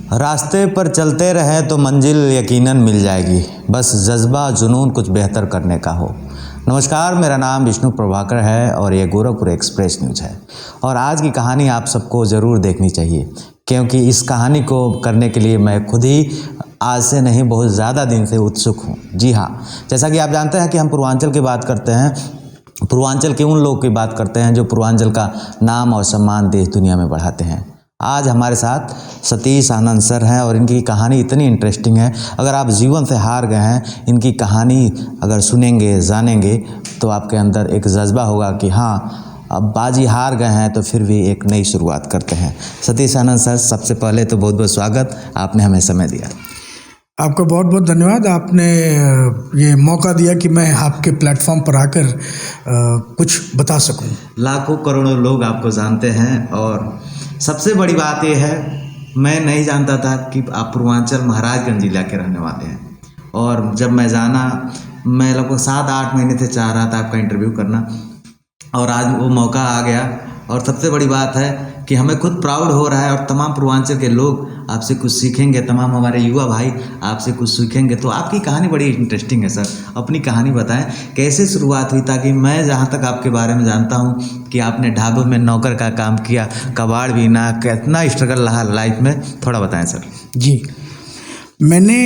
रास्ते पर चलते रहें तो मंजिल यकीनन मिल जाएगी, बस जज्बा जुनून कुछ बेहतर करने का हो। नमस्कार, मेरा नाम विष्णु प्रभाकर है और ये गोरखपुर एक्सप्रेस न्यूज़ है। और आज की कहानी आप सबको ज़रूर देखनी चाहिए, क्योंकि इस कहानी को करने के लिए मैं खुद ही आज से नहीं बहुत ज़्यादा दिन से उत्सुक हूँ। जी हाँ, जैसा कि आप जानते हैं कि हम पूर्वांचल की बात करते हैं, पूर्वांचल के उन लोगों की बात करते हैं जो पूर्वांचल का नाम और सम्मान देश दुनिया में बढ़ाते हैं। आज हमारे साथ सतीश आनंद सर हैं और इनकी कहानी इतनी इंटरेस्टिंग है। अगर आप जीवन से हार गए हैं, इनकी कहानी अगर सुनेंगे, जानेंगे तो आपके अंदर एक जज्बा होगा कि हाँ, अब बाजी हार गए हैं तो फिर भी एक नई शुरुआत करते हैं। सतीश आनंद सर, सबसे पहले तो बहुत बहुत स्वागत, आपने हमें समय दिया। आपका बहुत बहुत धन्यवाद। आपने ये मौका दिया कि मैं आपके प्लेटफॉर्म पर आकर कुछ बता सकूं। लाखों करोड़ों लोग आपको जानते हैं और सबसे बड़ी बात यह है, मैं नहीं जानता था कि आप पूर्वांचल महाराजगंज जिला के रहने वाले हैं। और जब मैं जाना, मैं लगभग 7-8 महीने से चाह रहा था आपका इंटरव्यू करना, और आज वो मौका आ गया। और सबसे बड़ी बात है कि हमें खुद प्राउड हो रहा है और तमाम पूर्वांचल के लोग आपसे कुछ सीखेंगे, तमाम हमारे युवा भाई आपसे कुछ सीखेंगे। तो आपकी कहानी बड़ी इंटरेस्टिंग है सर, अपनी कहानी बताएं, कैसे शुरुआत हुई, ताकि मैं जहाँ तक आपके बारे में जानता हूँ कि आपने ढाबे में नौकर का काम किया, कबाड़ बीना, कितना स्ट्रगल रहा लाइफ में, थोड़ा बताएं सर। जी, मैंने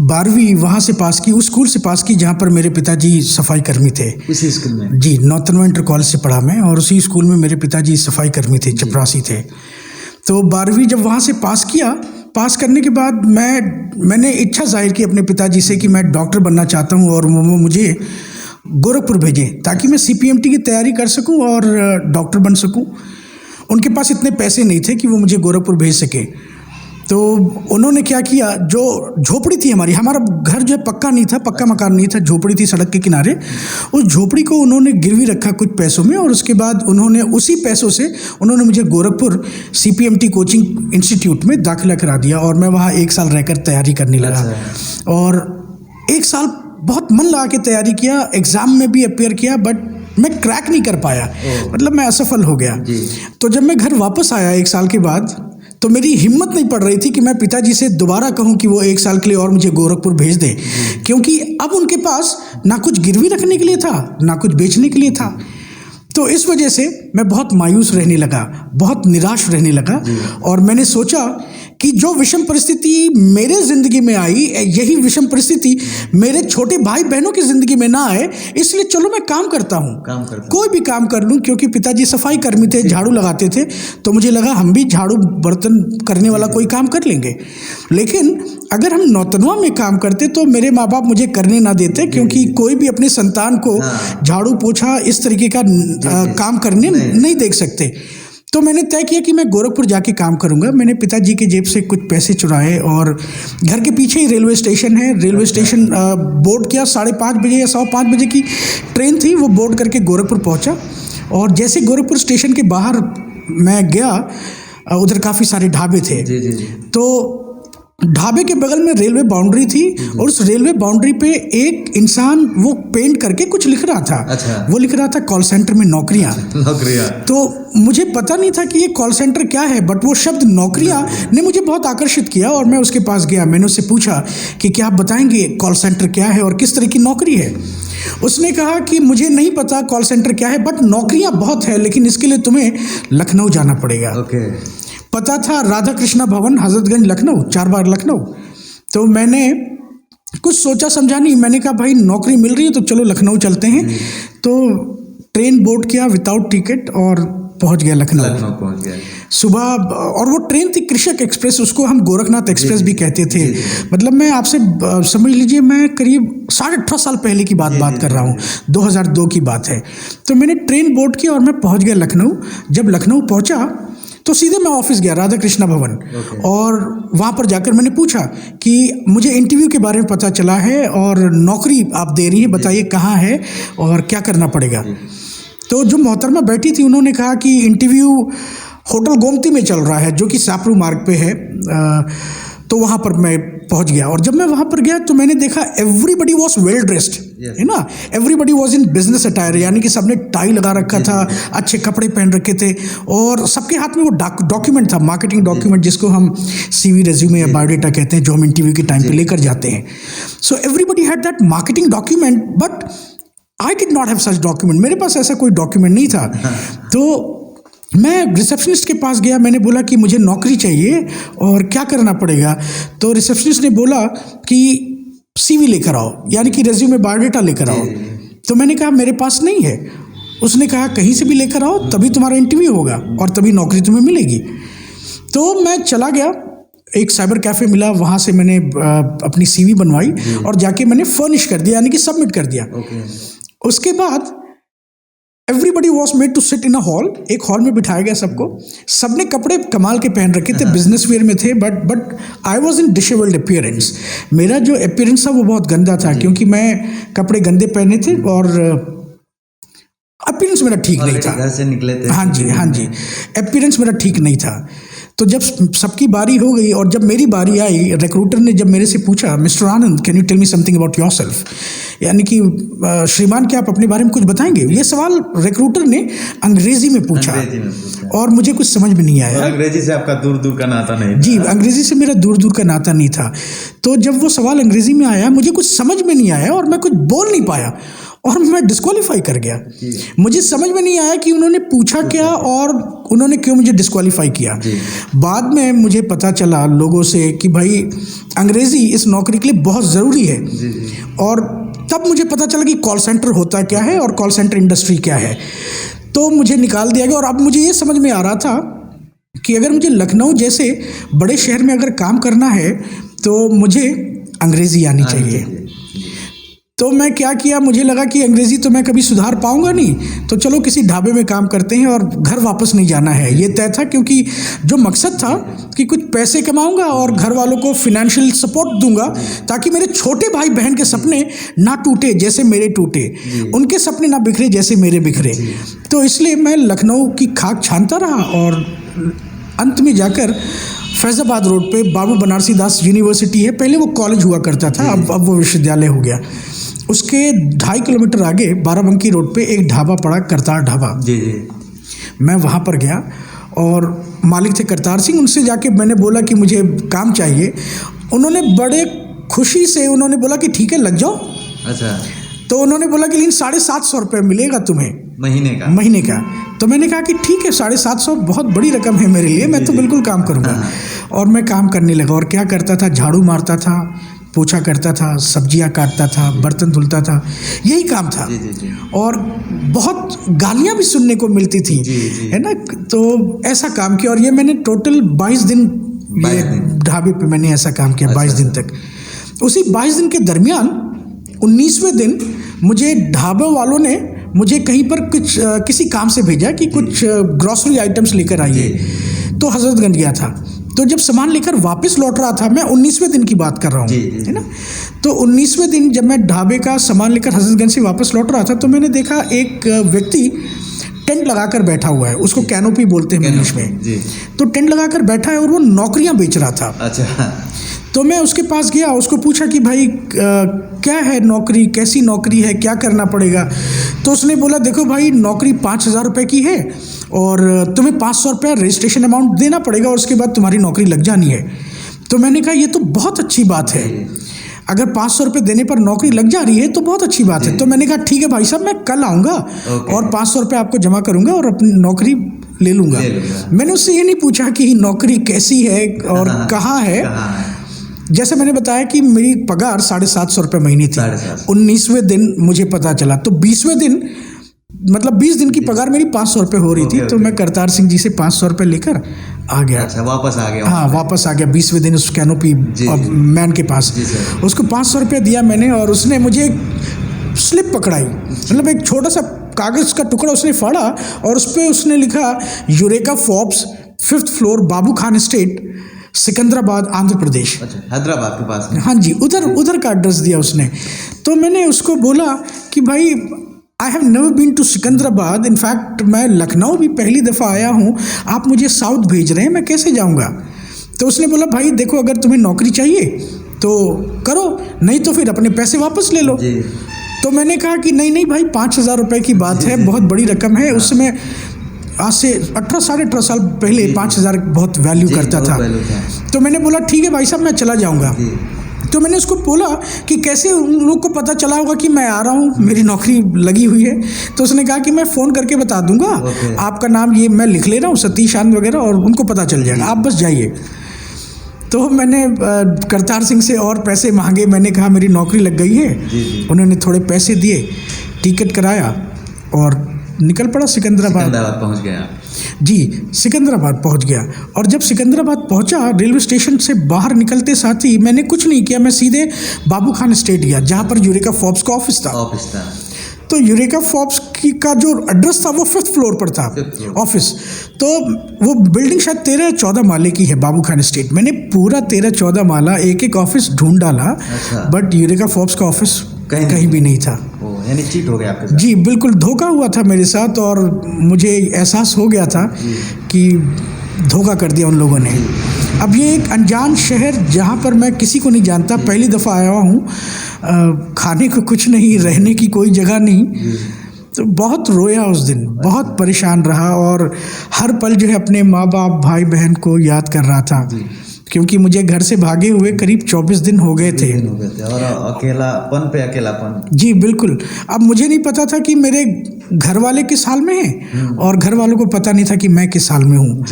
12वीं वहाँ से पास की, उस स्कूल से पास की जहाँ पर मेरे पिताजी सफाई कर्मी थे। उसी स्कूल में? जी, नॉर्थन इंटर कॉलेज से पढ़ा मैं, और उसी स्कूल में मेरे पिताजी सफाई कर्मी थे, चपरासी थे। तो 12वीं जब वहाँ से पास किया, पास करने के बाद मैंने इच्छा जाहिर की अपने पिताजी से कि मैं डॉक्टर बनना चाहता हूँ और वो मुझे गोरखपुर भेजें ताकि मैं CPMT की तैयारी कर सकूँ और डॉक्टर बन सकूँ। उनके पास इतने पैसे नहीं थे कि वो मुझे गोरखपुर भेज सके। तो उन्होंने क्या किया, जो झोपड़ी थी हमारा घर जो है पक्का नहीं था, पक्का मकान नहीं था, झोपड़ी थी सड़क के किनारे। उस झोपड़ी को उन्होंने गिरवी रखा कुछ पैसों में, और उसके बाद उन्होंने उसी पैसों से उन्होंने मुझे गोरखपुर CPMT कोचिंग इंस्टीट्यूट में दाखिला करा दिया और मैं वहाँ 1 साल रहकर तैयारी करने लगा। और 1 साल बहुत मन लगा के तैयारी किया, एग्ज़ाम में भी अपेयर किया, बट मैं क्रैक नहीं कर पाया, मतलब मैं असफल हो गया। तो जब मैं घर वापस आया 1 साल के बाद, तो मेरी हिम्मत नहीं पड़ रही थी कि मैं पिताजी से दोबारा कहूं कि वो 1 साल के लिए और मुझे गोरखपुर भेज दे, क्योंकि अब उनके पास ना कुछ गिरवी रखने के लिए था, ना कुछ बेचने के लिए था। तो इस वजह से मैं बहुत मायूस रहने लगा, बहुत निराश रहने लगा, और मैंने सोचा कि जो विषम परिस्थिति मेरे ज़िंदगी में आई, यही विषम परिस्थिति मेरे छोटे भाई बहनों की ज़िंदगी में ना आए, इसलिए चलो मैं काम करता हूँ, कोई भी काम कर लूँ। क्योंकि पिताजी सफाई कर्मी थे, झाड़ू लगाते थे, तो मुझे लगा हम भी झाड़ू बर्तन करने वाला कोई काम कर लेंगे। लेकिन अगर हम नौतनवा में काम करते तो मेरे माँ बाप मुझे करने ना देते, क्योंकि कोई भी अपने संतान को झाड़ू पोछा इस तरीके का काम करने नहीं देख सकते। तो मैंने तय किया कि मैं गोरखपुर जाके काम करूंगा। मैंने पिताजी के जेब से कुछ पैसे चुराए, और घर के पीछे ही रेलवे स्टेशन है, रेलवे स्टेशन बोर्ड किया, 5:30 बजे या 5:15 बजे की ट्रेन थी, वो बोर्ड करके गोरखपुर पहुंचा। और जैसे गोरखपुर स्टेशन के बाहर मैं गया, उधर काफ़ी सारे ढाबे थे। तो ढाबे के बगल में रेलवे बाउंड्री थी, और उस रेलवे बाउंड्री पे एक इंसान वो पेंट करके कुछ लिख रहा था। अच्छा। वो लिख रहा था कॉल सेंटर में नौकरियां। तो मुझे पता नहीं था कि ये कॉल सेंटर क्या है, बट वो शब्द नौकरियां ने मुझे बहुत आकर्षित किया, और मैं उसके पास गया। मैंने उससे पूछा कि क्या आप बताएंगे कॉल सेंटर क्या है और किस तरह की नौकरी है। उसने कहा कि मुझे नहीं पता कॉल सेंटर क्या है, बट नौकरियां बहुत है, लेकिन इसके लिए तुम्हें लखनऊ जाना पड़ेगा। पता था राधा कृष्णा भवन, हजरतगंज, लखनऊ, 4 बार लखनऊ। तो मैंने कुछ सोचा समझा नहीं, मैंने कहा भाई नौकरी मिल रही है तो चलो लखनऊ चलते हैं। तो ट्रेन बोर्ड किया विदाउट टिकट और पहुंच गया लखनऊ। पहुंच गया सुबह, और वो ट्रेन थी कृषक एक्सप्रेस, उसको हम गोरखनाथ एक्सप्रेस भी कहते थे। मतलब मैं आपसे समझ लीजिए, मैं करीब 18.5 साल पहले की बात कर रहा हूँ, 2002 की बात है। तो मैंने ट्रेन बोर्ड किया और मैं पहुँच गया लखनऊ। जब लखनऊ पहुँचा तो सीधे मैं ऑफिस गया, राधा कृष्णा भवन। और वहाँ पर जाकर मैंने पूछा कि मुझे इंटरव्यू के बारे में पता चला है और नौकरी आप दे रही है, बताइए कहाँ है और क्या करना पड़ेगा। तो जो मोहतरमा बैठी थी उन्होंने कहा कि इंटरव्यू होटल गोमती में चल रहा है, जो कि सापरू मार्ग पे है। तो वहाँ पर मैं पहुंच गया। और जब मैं वहाँ पर गया तो मैंने देखा एवरीबडी वॉज वेल ड्रेस्ड, है ना, everybody was in business attire, यानी कि सबने टाई लगा रखा था, अच्छे कपड़े पहन रखे थे, और सबके हाथ में वो डॉक्यूमेंट था, मार्केटिंग डॉक्यूमेंट, जिसको हम CV, रेज्यूमे या बायोडाटा कहते हैं, जो हम इंटरव्यू के टाइम पे लेकर जाते हैं। So everybody had that marketing document, but I did not have such document. मेरे पास ऐसा कोई डॉक्यूमेंट नहीं था। तो मैं रिसेप्शनिस्ट के पास गया, मैंने बोला कि मुझे नौकरी चाहिए और क्या करना पड़ेगा। तो रिसेप्शनिस्ट ने बोला कि CV लेकर आओ, यानी कि रेज्यूमे बायोडाटा लेकर आओ। तो मैंने कहा मेरे पास नहीं है। उसने कहा कहीं से भी लेकर आओ, तभी तुम्हारा इंटरव्यू होगा और तभी नौकरी तुम्हें मिलेगी। तो मैं चला गया, एक साइबर कैफ़े मिला, वहाँ से मैंने अपनी CV बनवाई और जाके मैंने फर्निश कर दिया, यानी कि सबमिट कर दिया। उसके बाद everybody was made to sit in a hall, एक हॉल में बिठाया गया सबको। सबने कपड़े कमाल के पहन रखे थे, बिजनेस वेयर में थे, but I was in disabled appearance. मेरा जो अपीयरेंस था वो बहुत गंदा था, क्योंकि मैं कपड़े गंदे पहने थे और अपीयरेंस मेरा ठीक नहीं था। घर से निकले थे। हाँ जी, अपीयरेंस मेरा ठीक नहीं था। तो जब सबकी बारी हो गई और जब मेरी बारी आई, रिक्रूटर ने जब मेरे से पूछा, mister Anand can you tell me something about yourself, यानी कि श्रीमान क्या आप अपने बारे में कुछ बताएंगे। ये सवाल रिक्रूटर ने अंग्रेजी में पूछा और मुझे कुछ समझ में नहीं आया। और अंग्रेजी से आपका दूर दूर का नाता नहीं था। जी, अंग्रेजी से मेरा दूर दूर का नाता नहीं था। तो जब वो सवाल अंग्रेजी में आया, मुझे कुछ समझ में नहीं आया और मैं कुछ बोल नहीं पाया और मैं डिस्क्वालीफाई कर गया। मुझे समझ में नहीं आया कि उन्होंने पूछा क्या और उन्होंने क्यों मुझे डिस्क्वालीफाई किया। बाद में मुझे पता चला लोगों से कि भाई अंग्रेज़ी इस नौकरी के लिए बहुत ज़रूरी है। और तब मुझे पता चला कि कॉल सेंटर होता क्या है और कॉल सेंटर इंडस्ट्री क्या है। तो मुझे निकाल दिया गया और अब मुझे ये समझ में आ रहा था कि अगर मुझे लखनऊ जैसे बड़े शहर में अगर काम करना है तो मुझे अंग्रेज़ी आनी चाहिए। तो मैं क्या किया, मुझे लगा कि अंग्रेज़ी तो मैं कभी सुधार पाऊंगा नहीं, तो चलो किसी ढाबे में काम करते हैं और घर वापस नहीं जाना है, ये तय था। क्योंकि जो मकसद था कि कुछ पैसे कमाऊंगा और घर वालों को फिनेंशियल सपोर्ट दूंगा ताकि मेरे छोटे भाई बहन के सपने ना टूटे जैसे मेरे टूटे, उनके सपने ना बिखरे जैसे मेरे बिखरे। तो इसलिए मैं लखनऊ की खाक छानता रहा और अंत में जाकर फैज़ाबाद रोड पे बाबू बनारसी दास यूनिवर्सिटी है, पहले वो कॉलेज हुआ करता था, अब वो विश्वविद्यालय हो गया। उसके 2.5 किलोमीटर आगे बाराबंकी रोड पे एक ढाबा पड़ा, करतार ढाबा। जी। मैं वहाँ पर गया और मालिक थे करतार सिंह, उनसे जाके मैंने बोला कि मुझे काम चाहिए। उन्होंने बड़े खुशी से उन्होंने बोला कि ठीक है लग जाओ। अच्छा। तो उन्होंने बोला कि लेकिन 750 रुपये मिलेगा तुम्हें महीने का। तो मैंने कहा कि ठीक है, 750 बहुत बड़ी रकम है मेरे लिए, मैं तो बिल्कुल काम करूँगा। और मैं काम करने लगा और क्या करता था, झाड़ू मारता था, पोछा करता था, सब्जियां काटता था, बर्तन धुलता था, यही काम था। और बहुत गालियां भी सुनने को मिलती थी, है ना। तो ऐसा काम किया और ये मैंने टोटल 22 दिन ढाबे पे मैंने ऐसा काम किया। 22 दिन तक। उसी 22 दिन के दरमियान 19वें दिन मुझे ढाबे वालों ने मुझे कहीं पर कुछ किसी काम से भेजा कि कुछ ग्रॉसरी आइटम्स लेकर आइए। तो हजरतगंज गया था। तो जब सामान लेकर वापस लौट रहा था, मैं 19वें दिन की बात कर रहा हूँ, है ना। तो 19वें दिन जब मैं ढाबे का सामान लेकर हजरतगंज से वापस लौट रहा था तो मैंने देखा एक व्यक्ति टेंट लगाकर बैठा हुआ है, उसको कैनोपी बोलते हैं इंग्लिश में। तो टेंट लगाकर बैठा है और वो नौकरियां बेच रहा था। अच्छा। तो मैं उसके पास गया, उसको पूछा कि भाई क्या है नौकरी, कैसी नौकरी है, क्या करना पड़ेगा। तो उसने बोला देखो भाई, नौकरी 5,000 रुपये की है और तुम्हें 500 रुपये रजिस्ट्रेशन अमाउंट देना पड़ेगा और उसके बाद तुम्हारी नौकरी लग जानी है। तो मैंने कहा ये तो बहुत अच्छी बात है, अगर 500 रुपये देने पर नौकरी लग जा रही है तो बहुत अच्छी बात है। तो मैंने कहा ठीक है भाई साहब, मैं कल आऊँगा और 500 रुपये आपको जमा करूँगा और अपनी नौकरी ले लूँगा। मैंने उससे ये नहीं पूछा कि नौकरी कैसी है और कहाँ है। जैसे मैंने बताया कि मेरी पगार 750 रुपये महीने थी। 19वें दिन मुझे पता चला, तो 20वें दिन मतलब 20 दिन की पगार मेरी 500 रुपये हो रही थी। तो मैं करतार सिंह जी से 500 रुपये लेकर आ गया। अच्छा, वापस आ गया। हाँ, वापस आ गया 20वें दिन उस कैनोपी मैन के पास। उसको 500 रुपये दिया मैंने और उसने मुझे स्लिप पकड़ाई, मतलब एक छोटा सा कागज़ का टुकड़ा उसने फाड़ा और उस पर उसने लिखा यूरेका फोर्ब्स 5th फ्लोर बाबू खान एस्टेट, सिकंदराबाद, आंध्र प्रदेश। अच्छा, हैदराबाद के पास में। हाँ जी, उधर का एड्रेस दिया उसने। तो मैंने उसको बोला कि भाई I have never been to Secunderabad, in fact मैं लखनऊ भी पहली दफ़ा आया हूँ, आप मुझे साउथ भेज रहे हैं, मैं कैसे जाऊँगा। तो उसने बोला भाई देखो, अगर तुम्हें नौकरी चाहिए तो करो, नहीं तो फिर अपने पैसे वापस ले लो। जी। तो मैंने कहा कि नहीं नहीं भाई, 5,000 रुपये की बात है, बहुत बड़ी रकम है। उस समय आज से 18 साढ़े 18 साल पहले 5,000 बहुत वैल्यू करता था। तो मैंने बोला ठीक है भाई साहब, मैं चला जाऊँगा। तो मैंने उसको बोला कि कैसे उन लोग को पता चला होगा कि मैं आ रहा हूँ, मेरी नौकरी लगी हुई है। तो उसने कहा कि मैं फ़ोन करके बता दूंगा, आपका नाम ये मैं लिख ले रहा हूँ, सतीश आनंद वगैरह, और उनको पता चल जाएगा, आप बस जाइए। तो मैंने करतार सिंह से और पैसे मांगे। मैंने कहा मेरी नौकरी लग गई है। उन्होंने थोड़े पैसे दिए, टिकट कराया और निकल पड़ा सिकंदराबाद पहुंच गया। जी, सिकंदराबाद पहुंच गया। और जब सिकंदराबाद पहुंचा, रेलवे स्टेशन से बाहर निकलते साथ ही मैंने कुछ नहीं किया, मैं सीधे बाबू खान एस्टेट गया, जहां पर यूरेका फोर्ब्स का ऑफिस था। तो यूरेका फोर्ब्स का जो एड्रेस था वो 5th फ्लोर पर था ऑफिस। तो वो बिल्डिंग शायद 13-14 माले की है, बाबू खान एस्टेट। मैंने पूरा 13-14 माला एक एक ऑफिस ढूंढ डाला, बट यूरेका फोर्ब्स का ऑफिस कहीं भी नहीं था। यानी चीट हो गया आपके साथ? जी बिल्कुल, धोखा हुआ था मेरे साथ, और मुझे एहसास हो गया था कि धोखा कर दिया उन लोगों ने। अब ये एक अनजान शहर जहाँ पर मैं किसी को नहीं जानता, पहली दफ़ा आया हूँ, खाने को कुछ नहीं, रहने की कोई जगह नहीं। तो बहुत रोया उस दिन, बहुत परेशान रहा, और हर पल जो है अपने माँ बाप भाई बहन को याद कर रहा था, क्योंकि मुझे घर से भागे हुए करीब 24 दिन हो गए थे। और अकेलापन पे अकेलापन। जी बिल्कुल। अब मुझे नहीं पता था कि मेरे घर वाले किस हाल में हैं, और घर वालों को पता नहीं था कि मैं किस हाल में हूँ।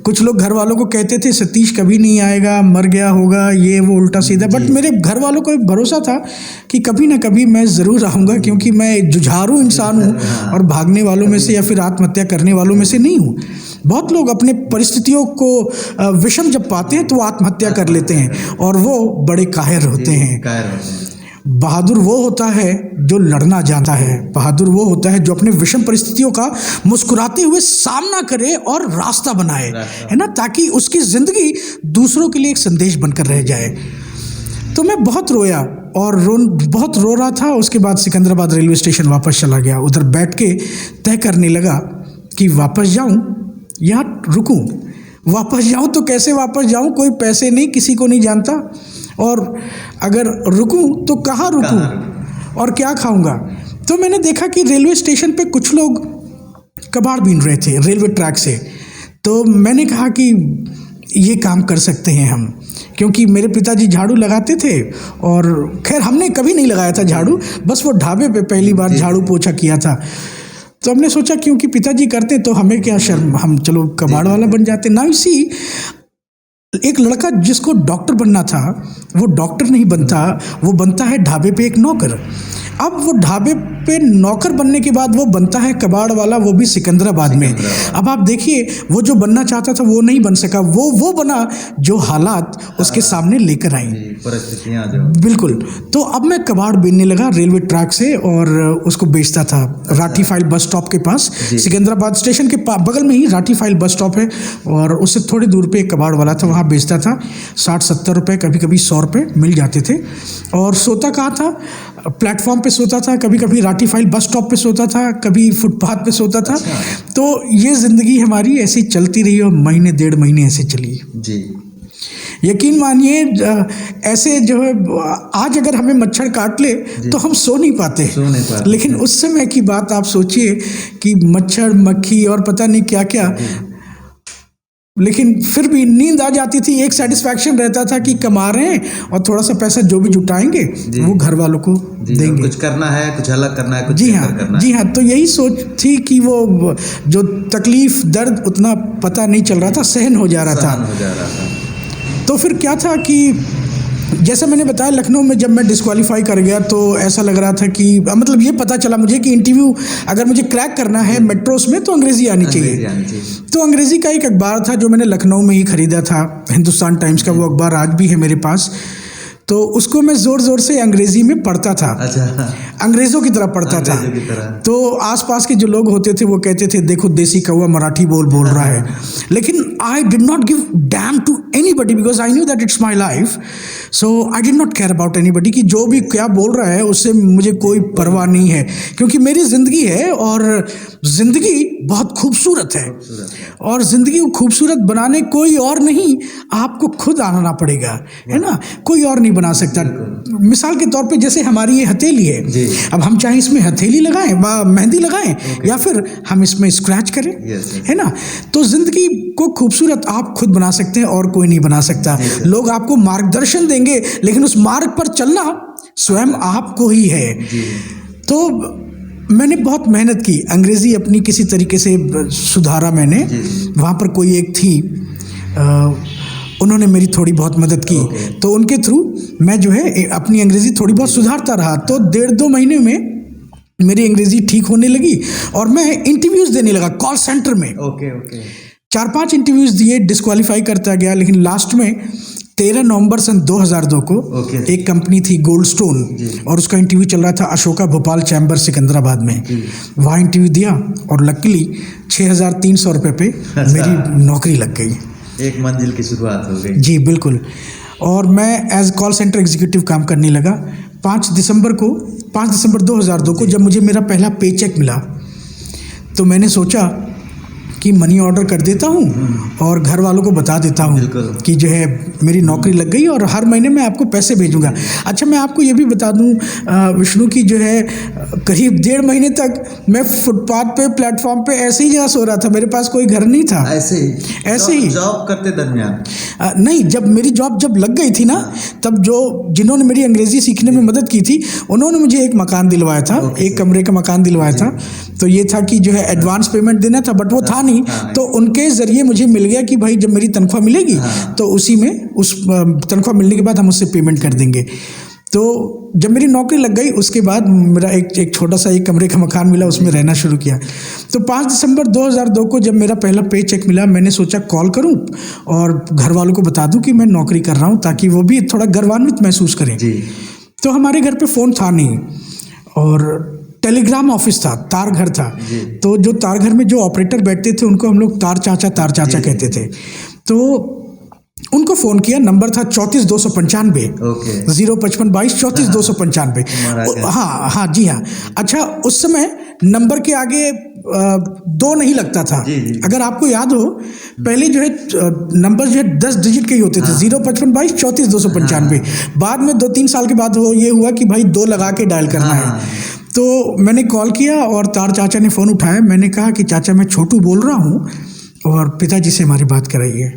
कुछ लोग घर वालों को कहते थे सतीश कभी नहीं आएगा, मर गया होगा, ये वो उल्टा सीधा, बट मेरे घर वालों को भरोसा था कि कभी ना कभी मैं ज़रूर आऊँगा, क्योंकि मैं जुझारू इंसान हूँ और भागने वालों में से या फिर आत्महत्या करने वालों में से नहीं हूँ। बहुत लोग अपने परिस्थितियों को विषम जब पाते हैं तो आत्महत्या कर लेते हैं, और वो बड़े कायर होते हैं। बहादुर वो होता है जो लड़ना जानता है, बहादुर वो होता है जो अपने विषम परिस्थितियों का मुस्कुराते हुए सामना करे और रास्ता बनाए, है ना, ताकि उसकी ज़िंदगी दूसरों के लिए एक संदेश बनकर रह जाए। तो मैं बहुत रोया और बहुत रो रहा था। उसके बाद सिकंदराबाद रेलवे स्टेशन वापस चला गया। उधर बैठ के तय करने लगा कि वापस जाऊं या रुकूं। वापस जाऊं तो कैसे वापस जाऊं, कोई पैसे नहीं, किसी को नहीं जानता, और अगर रुकूं तो कहाँ रुकूं और क्या खाऊंगा। तो मैंने देखा कि रेलवे स्टेशन पे कुछ लोग कबाड़ बीन रहे थे रेलवे ट्रैक से। तो मैंने कहा कि ये काम कर सकते हैं हम, क्योंकि मेरे पिताजी झाड़ू लगाते थे, और खैर हमने कभी नहीं लगाया था झाड़ू, बस वो ढाबे पे पहली बार झाड़ू पोछा किया था। तो हमने सोचा क्योंकि पिताजी करते तो हमें क्या शर्म, हम चलो कबाड़ वाला बन जाते। ना इसी एक लड़का जिसको डॉक्टर बनना था वो डॉक्टर नहीं बनता, वो बनता है ढाबे पे एक नौकर। अब वो ढाबे पे नौकर बनने के बाद वो बनता है कबाड़ वाला, वो भी सिकंदराबाद में। अब आप देखिए, वो जो बनना चाहता था वो नहीं बन सका, वो बना जो हालात उसके सामने लेकर आई, परिस्थितियां जो। बिल्कुल। तो अब मैं कबाड़ बीनने लगा रेलवे ट्रैक से, और उसको बेचता था राठी फाइल बस स्टॉप के पास। सिकंदराबाद स्टेशन के बगल में ही राठी फाइल बस स्टॉप है, और उससे थोड़ी दूर पे एक कबाड़ वाला था, वहाँ बेचता था। 60-70 रुपये, कभी कभी 100 रुपये मिल जाते थे। और सोता कहाँ था, प्लेटफॉर्म पे सोता था, कभी कभी राठी फाइल बस स्टॉप पे सोता था, कभी फुटपाथ पे सोता था। तो ये ज़िंदगी हमारी ऐसी चलती रही, और महीने 1.5 महीने ऐसे चली जी। यकीन मानिए, ऐसे जो है, आज अगर हमें मच्छर काट ले तो हम सो नहीं पाते, लेकिन उस समय की बात आप सोचिए कि मच्छर मक्खी और पता नहीं क्या क्या, लेकिन फिर भी नींद आ जाती थी। एक सेटिस्फैक्शन रहता था कि कमा रहे हैं और थोड़ा सा पैसा जो भी जुटाएंगे वो घर वालों को देंगे। कुछ करना है, कुछ अलग करना है, कुछ जी हाँ, करना जी हाँ। तो यही सोच थी कि वो जो तकलीफ दर्द उतना पता नहीं चल रहा था, सहन हो जा रहा था। तो फिर क्या था कि जैसे मैंने बताया, लखनऊ में जब मैं डिस्क्वालीफाई कर गया तो ऐसा लग रहा था कि मतलब ये पता चला मुझे कि इंटरव्यू अगर मुझे क्रैक करना है मेट्रोस में तो अंग्रेज़ी आनी चाहिए। तो अंग्रेज़ी का एक अखबार था जो मैंने लखनऊ में ही ख़रीदा था, हिंदुस्तान टाइम्स का। वो अखबार आज भी है मेरे पास। तो उसको मैं ज़ोर ज़ोर से अंग्रेज़ी में पढ़ता था। अच्छा। अंग्रेज़ों की तरह पढ़ता था। तो आसपास के जो लोग होते थे वो कहते थे देखो देसी कौवा मराठी बोल रहा है, लेकिन I did not give damn to anybody because I knew that it's my life. So I did not care about anybody कि जो भी क्या बोल रहा है उससे मुझे कोई परवाह नहीं है, क्योंकि मेरी ज़िंदगी है और ज़िंदगी बहुत खूबसूरत है और ज़िंदगी को खूबसूरत बनाने कोई और नहीं, आपको खुद आना पड़ेगा, है ना। कोई और नहीं बना सकता। मिसाल के तौर पे जैसे हमारी ये हथेली है, अब हम चाहे इसमें हथेली लगाएं, मेहंदी लगाएं, या फिर हम इसमें स्क्रैच करें, है ना। तो ज़िंदगी को खूबसूरत आप खुद बना सकते हैं और कोई नहीं बना सकता। लोग आपको मार्गदर्शन देंगे, लेकिन उस मार्ग पर चलना स्वयं आपको ही है। तो मैंने बहुत मेहनत की, अंग्रेज़ी अपनी किसी तरीके से सुधारा मैंने। वहाँ पर कोई एक थी, उन्होंने मेरी थोड़ी बहुत मदद की, तो उनके थ्रू मैं जो है अपनी अंग्रेज़ी थोड़ी बहुत सुधारता रहा। तो 1.5-2 महीने में मेरी अंग्रेज़ी ठीक होने लगी और मैं इंटरव्यूज़ देने लगा कॉल सेंटर में। 4-5 इंटरव्यूज़ दिए, डिस्क्वालीफाई करता गया, लेकिन लास्ट में 13 नवंबर सन 2002 को एक कंपनी थी गोल्ड स्टोन, और उसका इंटरव्यू चल रहा था अशोका भोपाल चैम्बर सिकंदराबाद में। वहाँ इंटरव्यू दिया और लकीली 6,300 रुपये पे मेरी नौकरी लग गई। एक मंजिल की शुरुआत हो गई। जी बिल्कुल। और मैं एज कॉल सेंटर एग्जीक्यूटिव काम करने लगा। 5 दिसंबर 2002 को जब मुझे मेरा पहला पे चेक मिला, तो मैंने सोचा कि मनी ऑर्डर कर देता हूँ और घर वालों को बता देता हूँ कि जो है मेरी नौकरी लग गई और हर महीने मैं आपको पैसे भेजूंगा। अच्छा, मैं आपको ये भी बता दूँ विष्णु की जो है करीब 1.5 महीने तक मैं फुटपाथ पे, प्लेटफॉर्म पे ऐसे ही जहाँ सो रहा था। मेरे पास कोई घर नहीं था। ऐसे ही जॉब करते दरमियान नहीं, जब मेरी जॉब जब लग गई थी ना, तब जिन्होंने मेरी अंग्रेज़ी सीखने में मदद की थी, उन्होंने मुझे एक मकान दिलवाया था, एक कमरे का मकान दिलवाया था। तो ये था कि जो है एडवांस पेमेंट देना था, बट वो था नहीं। तो उनके ज़रिए मुझे मिल गया कि भाई जब मेरी तनख्वाह मिलेगी तो उसी में उस तनख्वाह मिलने के बाद हम उससे पेमेंट कर देंगे। तो जब मेरी नौकरी लग गई उसके बाद मेरा एक छोटा सा एक कमरे का मकान मिला, उसमें रहना शुरू किया। तो 5 दिसंबर 2002 को जब मेरा पहला पे चेक मिला, मैंने सोचा कॉल करूं और घर वालों को बता दूं कि मैं नौकरी कर रहा हूं, ताकि वो भी थोड़ा गर्वान्वित महसूस करें। तो हमारे घर पे फ़ोन था नहीं और टेलीग्राम ऑफिस था, तार घर था। तो जो तार घर में जो ऑपरेटर बैठते थे उनको हम लोग तार चाचा कहते थे। तो उनको फ़ोन किया, नंबर था 34,295, 05522 34,295। हाँ जी हाँ। अच्छा, उस समय नंबर के आगे 2 नहीं लगता था। अगर आपको याद हो, पहले जो है नंबर जो है 10 डिजिट के ही होते थे, 05522 34,295। बाद में 2-3 साल के बाद ये हुआ कि भाई 2 लगा के डायल करना है। तो मैंने कॉल किया और तार चाचा ने फ़ोन उठाया। मैंने कहा कि चाचा मैं छोटू बोल रहा हूँ और पिताजी से हमारी बात कराइए।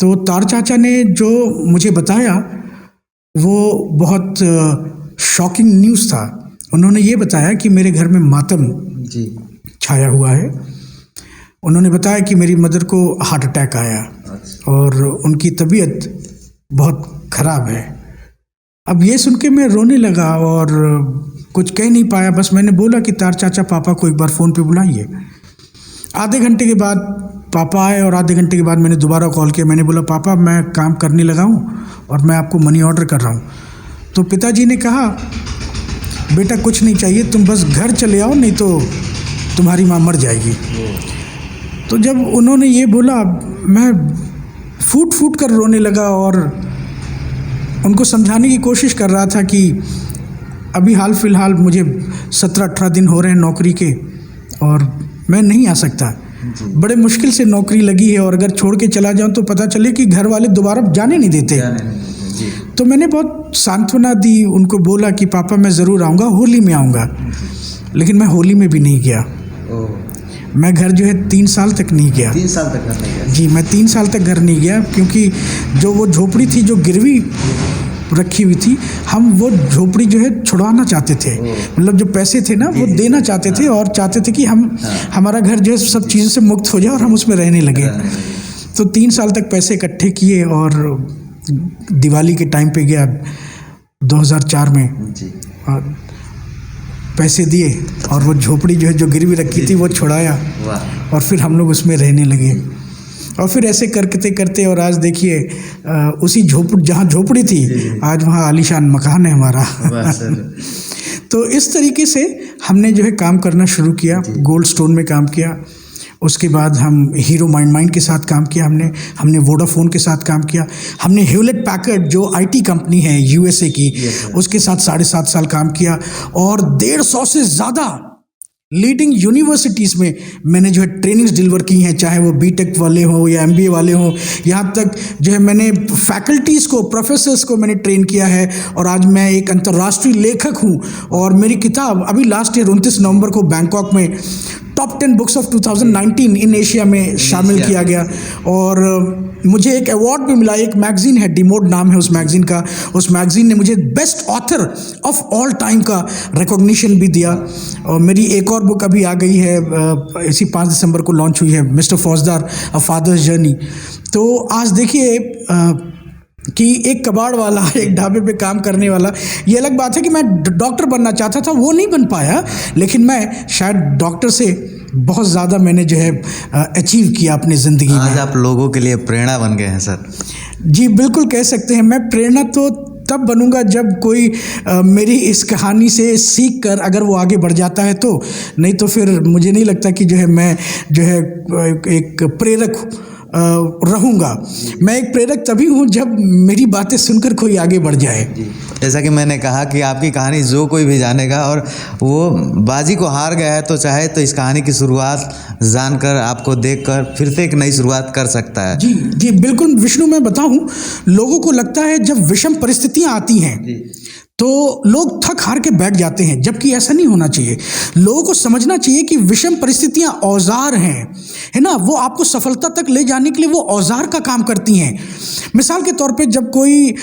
तो तार चाचा ने जो मुझे बताया वो बहुत शॉकिंग न्यूज़ था। उन्होंने ये बताया कि मेरे घर में मातम छाया हुआ है। उन्होंने बताया कि मेरी मदर को हार्ट अटैक आया और उनकी तबीयत बहुत ख़राब है। अब ये सुन के मैं रोने लगा और कुछ कह नहीं पाया। बस मैंने बोला कि तार चाचा पापा को एक बार फ़ोन पे बुलाइए। आधे घंटे के बाद पापा आए और आधे घंटे के बाद मैंने दोबारा कॉल किया। मैंने बोला पापा मैं काम करने लगा हूँ और मैं आपको मनी ऑर्डर कर रहा हूँ। तो पिताजी ने कहा बेटा कुछ नहीं चाहिए, तुम बस घर चले आओ, नहीं तो तुम्हारी माँ मर जाएगी। तो जब उन्होंने ये बोला मैं फूट कर रोने लगा और उनको समझाने की कोशिश कर रहा था कि अभी हाल फिलहाल मुझे 17-18 दिन हो रहे हैं नौकरी के और मैं नहीं आ सकता। बड़े मुश्किल से नौकरी लगी है और अगर छोड़ के चला जाऊं तो पता चले कि घर वाले दोबारा जाने नहीं देते। तो मैंने बहुत सांत्वना दी, उनको बोला कि पापा मैं ज़रूर आऊँगा, होली में आऊँगा। लेकिन मैं होली में भी नहीं गया। मैं घर जो है 3 साल तक नहीं गया। 3 साल तक घर नहीं गया? जी, मैं 3 साल तक घर नहीं गया, क्योंकि जो वो झोपड़ी थी जो गिरवी रखी हुई थी, हम वो झोपड़ी जो है छुड़वाना चाहते थे। मतलब जो पैसे थे ना वो देना चाहते थे और चाहते थे कि हमारा घर जो है सब चीज़ों से मुक्त हो जाए और हम उसमें रहने लगे। तो 3 साल तक पैसे इकट्ठे किए और दिवाली के टाइम पे गया 2004 में और पैसे दिए और वो झोपड़ी जो है जो गिरवी रखी थी वो छुड़ाया और फिर हम लोग उसमें रहने लगे। और फिर ऐसे करते करते और आज देखिए उसी जहाँ झोपड़ी थी आज वहाँ आलीशान मकान है हमारा। तो इस तरीके से हमने जो है काम करना शुरू किया, गोल्ड स्टोन में काम किया। उसके बाद हम हीरो माइंड के साथ काम किया, हमने वोडाफोन के साथ काम किया, हमने ह्यूलेट पैकर्ड जो आईटी कंपनी है यूएसए की उसके साथ 7.5 साल काम किया और 150 से ज़्यादा लीडिंग यूनिवर्सिटीज़ में मैंने जो है ट्रेनिंग्स डिलीवर की हैं, चाहे वो बीटेक वाले हों या एमबीए वाले हों। यहाँ तक जो है मैंने फैकल्टीज़ को, प्रोफेसर्स को मैंने ट्रेन किया है और आज मैं एक अंतर्राष्ट्रीय लेखक हूँ। और मेरी किताब अभी लास्ट ईयर 29 नवंबर को बैंकॉक में top 10 books of 2019 in Asia में शामिल किया गया। और मुझे एक अवार्ड भी मिला। एक मैगज़ीन है, डिमोड नाम है उस मैगज़ीन का। उस मैगज़ीन ने मुझे best author of all time का रिकॉग्निशन भी दिया। और मेरी एक और बुक अभी आ गई है, इसी 5 दिसंबर को लॉन्च हुई है, मिस्टर फौजदार अ फादर्स जर्नी। तो आज देखिए कि एक कबाड़ वाला, एक ढाबे पे काम करने वाला, ये अलग बात है कि मैं डॉक्टर बनना चाहता था, वो नहीं बन पाया, लेकिन मैं शायद डॉक्टर से बहुत ज़्यादा मैंने जो है अचीव किया अपनी ज़िंदगी में। आज आप लोगों के लिए प्रेरणा बन गए हैं सर। जी बिल्कुल कह सकते हैं। मैं प्रेरणा तो तब बनूंगा जब कोई मेरी इस कहानी से सीख कर अगर वो आगे बढ़ जाता है तो, नहीं तो फिर मुझे नहीं लगता कि जो है मैं जो है एक प्रेरक रहूँगा। मैं एक प्रेरक तभी हूँ जब मेरी बातें सुनकर कोई आगे बढ़ जाए। जैसा कि मैंने कहा कि आपकी कहानी जो कोई भी जानेगा, और वो बाजी को हार गया है तो चाहे तो इस कहानी की शुरुआत जानकर, आपको देखकर फिर से एक नई शुरुआत कर सकता है। जी जी बिल्कुल विष्णु, मैं बताऊं, लोगों को लगता है जब विषम परिस्थितियां आती हैं तो लोग थक हार के बैठ जाते हैं, जबकि ऐसा नहीं होना चाहिए। लोगों को समझना चाहिए कि विषम परिस्थितियां औजार हैं, है ना, वो आपको सफलता तक ले जाने के लिए वो औजार का काम करती हैं। मिसाल के तौर पे जब कोई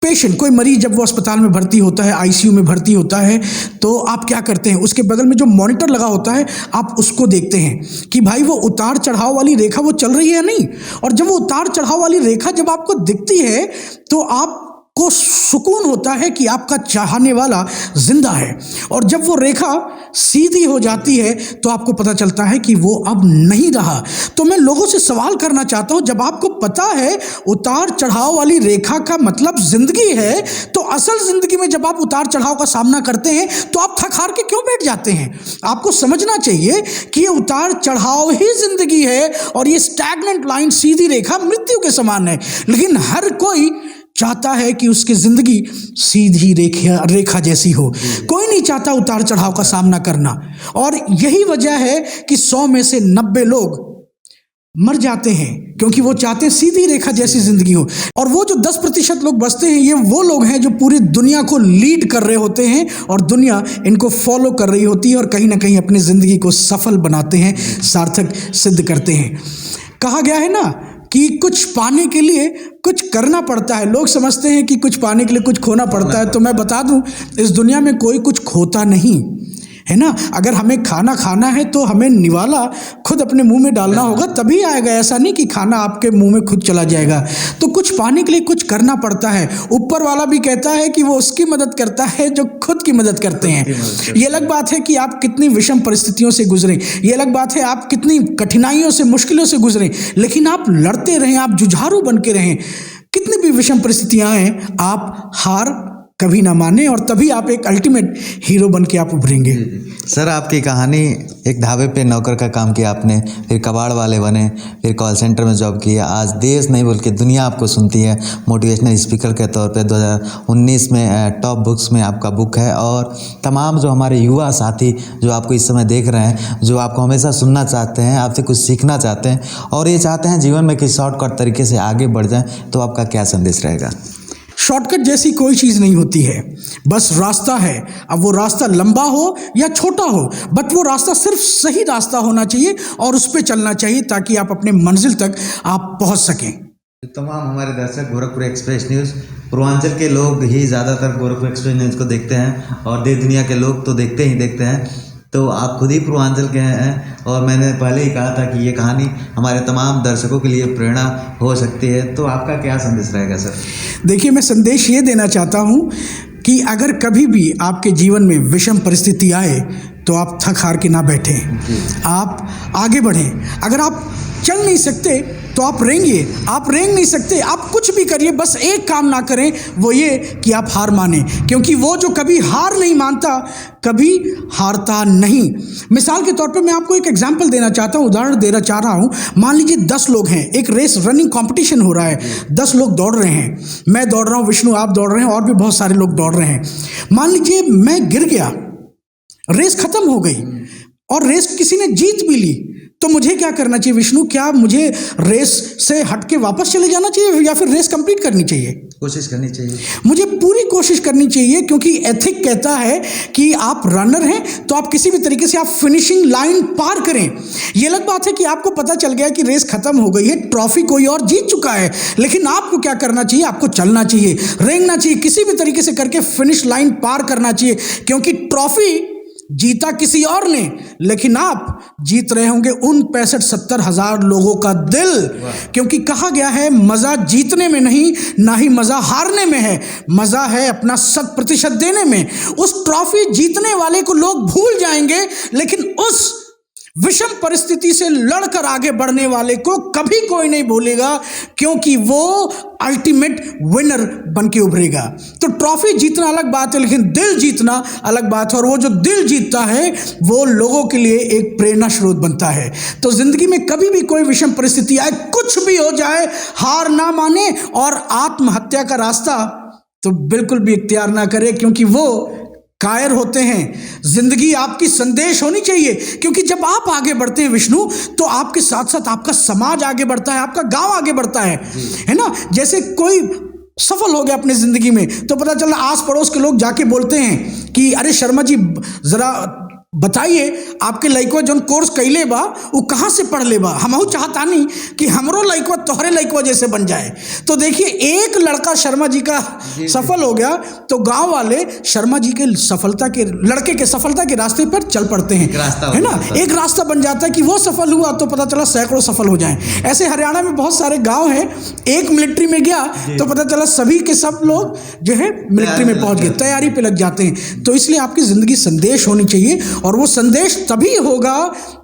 पेशेंट, कोई मरीज जब वो अस्पताल में भर्ती होता है, आईसीयू में भर्ती होता है, तो आप क्या करते हैं, उसके बगल में जो मॉनिटर लगा होता है आप उसको देखते हैं कि भाई वो उतार चढ़ाव वाली रेखा वो चल रही है या नहीं। और जब वो उतार चढ़ाव वाली रेखा जब आपको दिखती है तो आप को सुकून होता है कि आपका चाहने वाला जिंदा है। और जब वो रेखा सीधी हो जाती है तो आपको पता चलता है कि वो अब नहीं रहा। तो मैं लोगों से सवाल करना चाहता हूं, जब आपको पता है उतार चढ़ाव वाली रेखा का मतलब जिंदगी है, तो असल जिंदगी में जब आप उतार चढ़ाव का सामना करते हैं तो आप थक हार के क्यों बैठ जाते हैं? आपको समझना चाहिए कि ये उतार चढ़ाव ही जिंदगी है और ये स्टैग्नेंट लाइन, सीधी रेखा मृत्यु के समान है। लेकिन हर कोई चाहता है कि उसकी जिंदगी सीधी रेखा जैसी हो। कोई नहीं चाहता उतार चढ़ाव का सामना करना। और यही वजह है कि 100 में से 90 लोग मर जाते हैं, क्योंकि वो चाहते हैं सीधी रेखा जैसी जिंदगी हो। और वो जो 10% लोग बचते हैं, ये वो लोग हैं जो पूरी दुनिया को लीड कर रहे होते हैं और दुनिया इनको फॉलो कर रही होती है और कहीं ना कहीं अपनी जिंदगी को सफल बनाते हैं, सार्थक सिद्ध करते हैं। कहा गया है ना कि कुछ पाने के लिए कुछ करना पड़ता है। लोग समझते हैं कि कुछ पाने के लिए कुछ खोना पड़ता है, तो मैं बता दूं, इस दुनिया में कोई कुछ खोता नहीं है ना। अगर हमें खाना खाना है तो हमें निवाला खुद अपने मुंह में डालना होगा, तभी आएगा। ऐसा नहीं कि खाना आपके मुंह में खुद चला जाएगा। तो कुछ पाने के लिए कुछ करना पड़ता है। ऊपर वाला भी कहता है कि वो उसकी मदद करता है जो खुद की मदद करते हैं। ये अलग बात है कि आप कितनी विषम परिस्थितियों से गुजरें, ये अलग बात है आप कितनी कठिनाइयों से, मुश्किलों से गुजरें, लेकिन आप लड़ते रहें, आप जुझारू बन के रहें। कितनी भी विषम परिस्थितियां आए, आप हार कभी ना माने और तभी आप एक अल्टीमेट हीरो बन के आप उभरेंगे। सर, आपकी कहानी, एक ढाबे पे नौकर का काम किया आपने, फिर कबाड़ वाले बने, फिर कॉल सेंटर में जॉब किया, आज देश नहीं बल्कि दुनिया आपको सुनती है मोटिवेशनल स्पीकर के तौर पे। 2019 में टॉप बुक्स में आपका बुक है। और तमाम जो हमारे युवा साथी जो आपको इस समय देख रहे हैं, जो आपको हमेशा सुनना चाहते हैं, आपसे कुछ सीखना चाहते हैं और ये चाहते हैं जीवन में किसी शॉर्टकट तरीके से आगे बढ़ जाएं, तो आपका क्या संदेश रहेगा? शॉर्टकट जैसी कोई चीज़ नहीं होती है, बस रास्ता है। अब वो रास्ता लंबा हो या छोटा हो, बट वो रास्ता सिर्फ सही रास्ता होना चाहिए और उस पर चलना चाहिए ताकि आप अपने मंजिल तक आप पहुंच सकें। तमाम हमारे दर्शक गोरखपुर एक्सप्रेस न्यूज़, पूर्वांचल के लोग ही ज़्यादातर गोरखपुर एक्सप्रेस न्यूज़ को देखते हैं और देश दुनिया के लोग तो देखते ही देखते हैं। तो आप खुद ही पूर्वांचल के हैं और मैंने पहले ही कहा था कि ये कहानी हमारे तमाम दर्शकों के लिए प्रेरणा हो सकती है। तो आपका क्या संदेश रहेगा सर? देखिए, मैं संदेश ये देना चाहता हूँ कि अगर कभी भी आपके जीवन में विषम परिस्थिति आए तो आप थक हार के ना बैठें, आप आगे बढ़ें। अगर आप चल नहीं सकते तो आप रेंगिए, आप रेंग नहीं सकते आप कुछ भी करिए, बस एक काम ना करें, वो ये कि आप हार माने, क्योंकि वो जो कभी हार नहीं मानता कभी हारता नहीं। मिसाल के तौर पे मैं आपको एक एग्जांपल देना चाहता हूँ, उदाहरण देना चाह रहा हूँ। मान लीजिए 10 लोग हैं, एक रेस रनिंग कंपटीशन हो रहा है, 10 लोग दौड़ रहे हैं, मैं दौड़ रहा हूँ, विष्णु आप दौड़ रहे हैं और भी बहुत सारे लोग दौड़ रहे हैं। मान लीजिए मैं गिर गया, रेस खत्म हो गई और रेस किसी ने जीत भी ली, तो मुझे क्या करना चाहिए विष्णु? क्या मुझे रेस से हट के वापस चले जाना चाहिए या फिर रेस कंप्लीट करनी चाहिए? कोशिश करनी चाहिए। मुझे पूरी कोशिश करनी चाहिए, क्योंकि एथिक कहता है कि आप रनर हैं तो आप किसी भी तरीके से आप फिनिशिंग लाइन पार करें। ये अलग बात है कि आपको पता चल गया कि रेस खत्म हो गई है, ट्रॉफी कोई और जीत चुका है, लेकिन आपको क्या करना चाहिए? आपको चलना चाहिए, रेंगना चाहिए, किसी भी तरीके से करके फिनिश लाइन पार करना चाहिए, क्योंकि ट्रॉफी जीता किसी और ने, लेकिन आप जीत रहे होंगे उन 65-70 हजार लोगों का दिल। क्योंकि कहा गया है मजा जीतने में नहीं, ना ही मजा हारने में है, मजा है अपना 100% देने में। उस ट्रॉफी जीतने वाले को लोग भूल जाएंगे, लेकिन उस विषम परिस्थिति से लड़कर आगे बढ़ने वाले को कभी कोई नहीं भूलेगा, क्योंकि वो अल्टीमेट विनर बन के उभरेगा। तो ट्रॉफी जीतना अलग बात है, लेकिन दिल जीतना अलग बात है, और वो जो दिल जीतता है वो लोगों के लिए एक प्रेरणा स्रोत बनता है। तो जिंदगी में कभी भी कोई विषम परिस्थिति आए, कुछ भी हो जाए, हार ना माने और आत्महत्या का रास्ता तो बिल्कुल भी इख्तियार ना करे, क्योंकि वो कायर होते हैं। जिंदगी आपकी संदेश होनी चाहिए, क्योंकि जब आप आगे बढ़ते हैं विष्णु, तो आपके साथ साथ आपका समाज आगे बढ़ता है, आपका गांव आगे बढ़ता है ना। जैसे कोई सफल हो गया अपनी जिंदगी में, तो पता चला आस पड़ोस के लोग जाके बोलते हैं कि अरे शर्मा जी जरा बताइए आपके लइकवा जौन कोर्स कैले बा वो कहाँ से पढ़ ले बा, हमहू चाहता नहीं कि हमरो लइकवा तोहरे लइकवा जैसे बन जाए। तो देखिए एक लड़का शर्मा जी का सफल हो गया, तो गांव वाले शर्मा जी के सफलता के लड़के के सफलता के रास्ते पर चल पड़ते हैं, है ना। एक रास्ता बन जाता है कि वो सफल हुआ तो पता चला सैकड़ों सफल हो जाएं। ऐसे हरियाणा में बहुत सारे गाँव हैं, एक मिलिट्री में गया तो पता चला सभी के सब लोग जो है मिलिट्री में पहुंच गए, तैयारी पे लग जाते हैं। तो इसलिए आपकी जिंदगी संदेश होनी चाहिए, और वो संदेश तभी होगा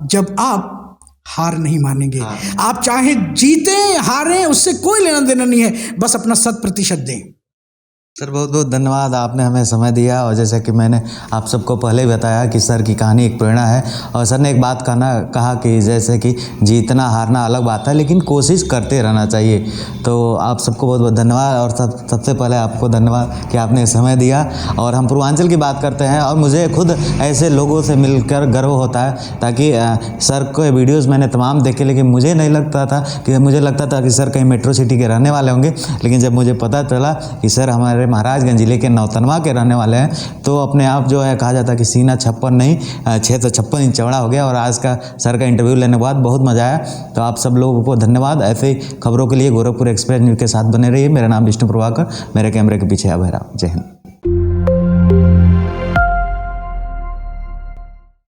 जब आप हार नहीं मानेंगे। आप चाहे जीते हारें उससे कोई लेना देना नहीं है, बस अपना 100% दें। सर बहुत बहुत धन्यवाद, आपने हमें समय दिया। और जैसे कि मैंने आप सबको पहले ही बताया कि सर की कहानी एक प्रेरणा है, और सर ने एक बात कहा कि जैसे कि जीतना हारना अलग बात है, लेकिन कोशिश करते रहना चाहिए। तो आप सबको बहुत बहुत धन्यवाद, और सबसे पहले आपको धन्यवाद कि आपने समय दिया। और हम पूर्वांचल की बात करते हैं, और मुझे खुद ऐसे लोगों से मिलकर गर्व होता है, ताकि सर के वीडियोज़ मैंने तमाम देखे, लेकिन मुझे नहीं लगता था मुझे लगता था कि सर कहीं मेट्रो सिटी के रहने वाले होंगे, लेकिन जब मुझे पता चला कि सर हमारे महाराजगंज जिले के नौतनवा के रहने वाले हैं, तो अपने आप जो है कहा जाता है कि सीना 56 नहीं 656 इंच चौड़ा हो गया। और आज का सर का इंटरव्यू लेने के बाद बहुत मजा आया। तो आप सब लोगों को धन्यवाद। ऐसे ही खबरों के लिए गोरखपुर एक्सप्रेस न्यूज़ के साथ बने रहिए। मेरा नाम विष्णु प्रभाकर, मेरे कैमरे के पीछे अभय राव। जय हिंद।